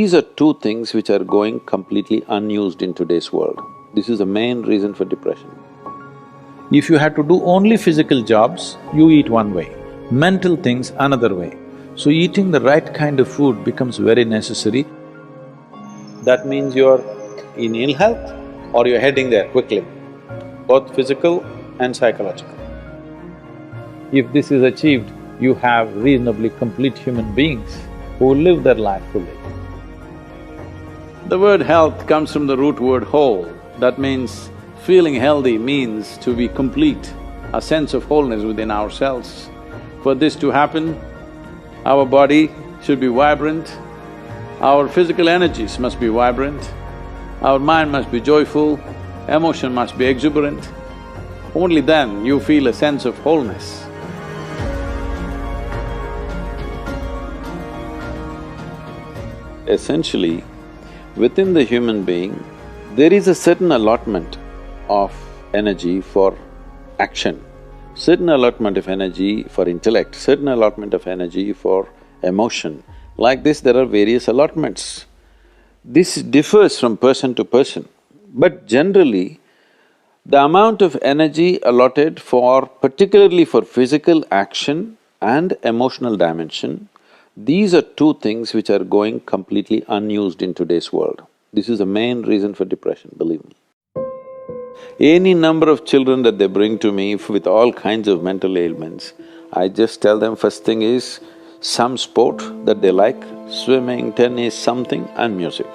These are two things which are going completely unused in today's world. This is the main reason for depression. If you had to do only physical jobs, you eat one way, mental things another way. So eating the right kind of food becomes very necessary. That means you're in ill health or you're heading there quickly, both physical and psychological. If this is achieved, you have reasonably complete human beings who live their life fully. The word health comes from the root word whole. That means feeling healthy means to be complete, a sense of wholeness within ourselves. For this to happen, our body should be vibrant, our physical energies must be vibrant, our mind must be joyful, emotion must be exuberant. Only then you feel a sense of wholeness. Essentially, within the human being, there is a certain allotment of energy for action, certain allotment of energy for intellect, certain allotment of energy for emotion. Like this, there are various allotments. This differs from person to person, but generally, the amount of energy allotted for… particularly for physical action and emotional dimension, these are two things which are going completely unused in today's world. This is the main reason for depression, believe me. Any number of children that they bring to me with all kinds of mental ailments, I just tell them first thing is some sport that they like, swimming, tennis, something, and music.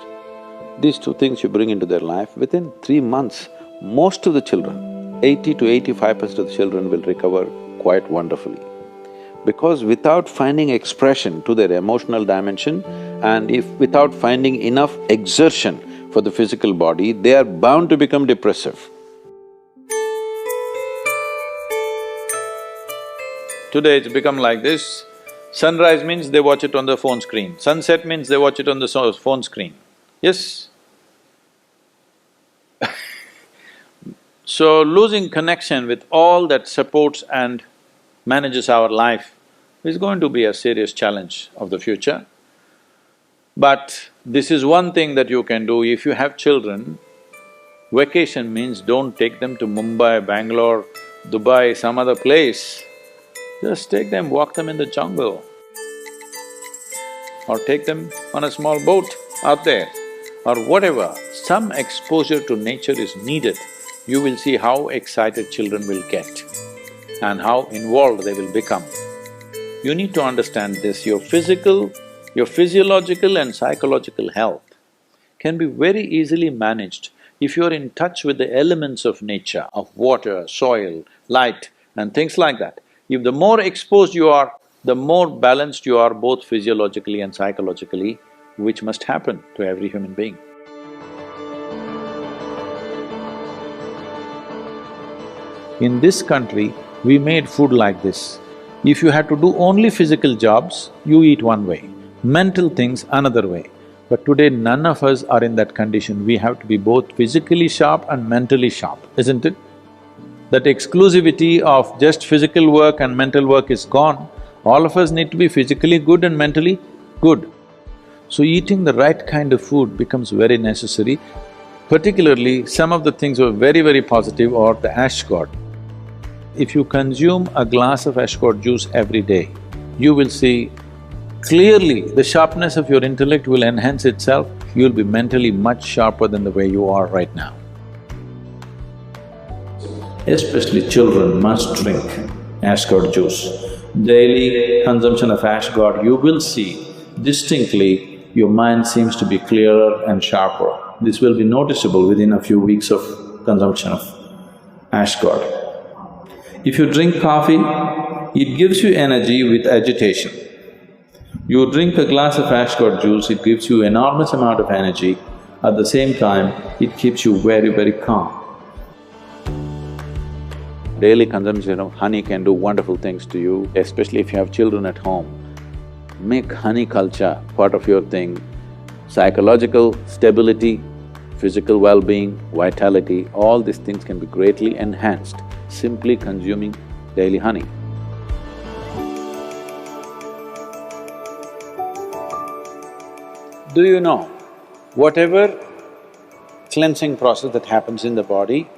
These two things you bring into their life, within 3 months, most of the children, 80 to 85% of the children will recover quite wonderfully. Because without finding expression to their emotional dimension and if without finding enough exertion for the physical body, they are bound to become depressive. Today it's become like this, sunrise means they watch it on the phone screen, sunset means they watch it on the phone screen. Yes? So losing connection with all that supports and manages our life is going to be a serious challenge of the future. But this is one thing that you can do. If you have children, vacation means don't take them to Mumbai, Bangalore, Dubai, some other place. Just take them, walk them in the jungle. Or take them on a small boat out there, or whatever. Some exposure to nature is needed. You will see how excited children will get and how involved they will become. You need to understand this, your physiological and psychological health can be very easily managed if you're in touch with the elements of nature, of water, soil, light and things like that. If the more exposed you are, the more balanced you are both physiologically and psychologically, which must happen to every human being. In this country, we made food like this. If you had to do only physical jobs, you eat one way, mental things another way. But today none of us are in that condition, we have to be both physically sharp and mentally sharp, isn't it? That exclusivity of just physical work and mental work is gone. All of us need to be physically good and mentally good. So eating the right kind of food becomes very necessary. Particularly, some of the things were very positive are the ash god. If you consume a glass of ash god juice every day, you will see clearly the sharpness of your intellect will enhance itself, you'll be mentally much sharper than the way you are right now. Especially children must drink ash god juice. Daily consumption of ash god, you will see distinctly your mind seems to be clearer and sharper. This will be noticeable within a few weeks of consumption of ash god. If you drink coffee, it gives you energy with agitation. You drink a glass of ash god juice, it gives you enormous amount of energy. At the same time, it keeps you very calm. Daily consumption of honey can do wonderful things to you, especially if you have children at home. Make honey culture part of your thing. Psychological stability, physical well-being, vitality, all these things can be greatly enhanced simply consuming daily honey. Do you know, whatever cleansing process that happens in the body,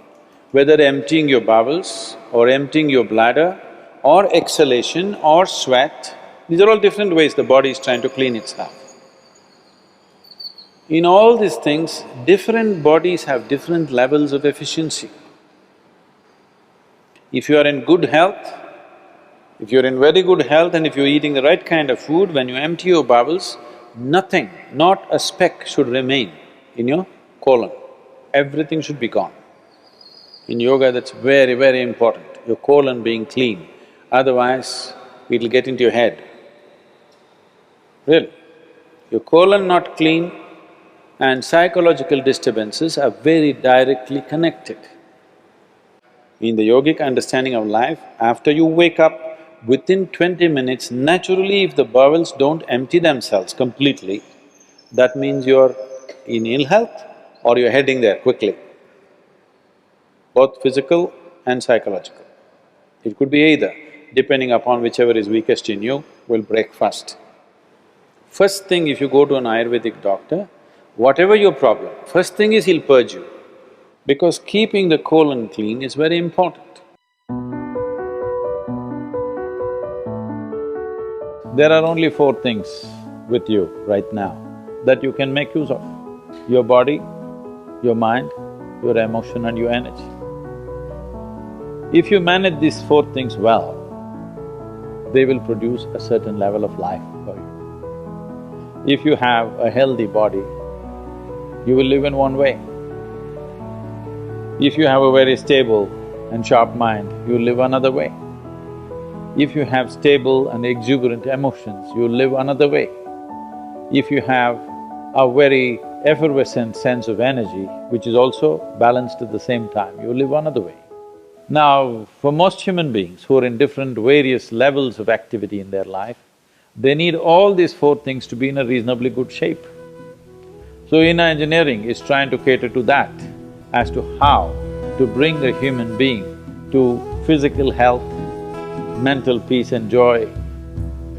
whether emptying your bowels or emptying your bladder or exhalation or sweat, these are all different ways the body is trying to clean itself. In all these things, different bodies have different levels of efficiency. If you are in good health, if you're in very good health and if you're eating the right kind of food, when you empty your bowels, nothing, not a speck should remain in your colon. Everything should be gone. In yoga, that's very, very important, your colon being clean, otherwise it'll get into your head. Really. Your colon not clean and psychological disturbances are very directly connected. In the yogic understanding of life, after you wake up, within 20 minutes, naturally if the bowels don't empty themselves completely, that means you're in ill health or you're heading there quickly, both physical and psychological. It could be either, depending upon whichever is weakest in you, will break first. First thing, if you go to an Ayurvedic doctor, whatever your problem, first thing is he'll purge you, because keeping the colon clean is very important. There are only four things with you right now that you can make use of: your body, your mind, your emotion and your energy. If you manage these four things well, they will produce a certain level of life for you. If you have a healthy body, you will live in one way. If you have a very stable and sharp mind, you will live another way. If you have stable and exuberant emotions, you will live another way. If you have a very effervescent sense of energy, which is also balanced at the same time, you will live another way. Now, for most human beings who are in different various levels of activity in their life, they need all these four things to be in a reasonably good shape. So inner engineering is trying to cater to that, as to how to bring a human being to physical health, mental peace and joy,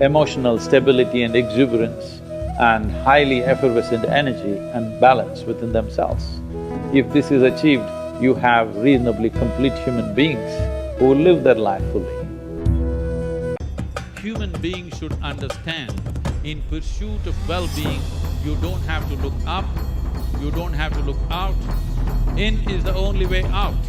emotional stability and exuberance, and highly effervescent energy and balance within themselves. If this is achieved, you have reasonably complete human beings who will live their life fully. Human beings should understand, in pursuit of well-being, you don't have to look up, you don't have to look out. In is the only way out.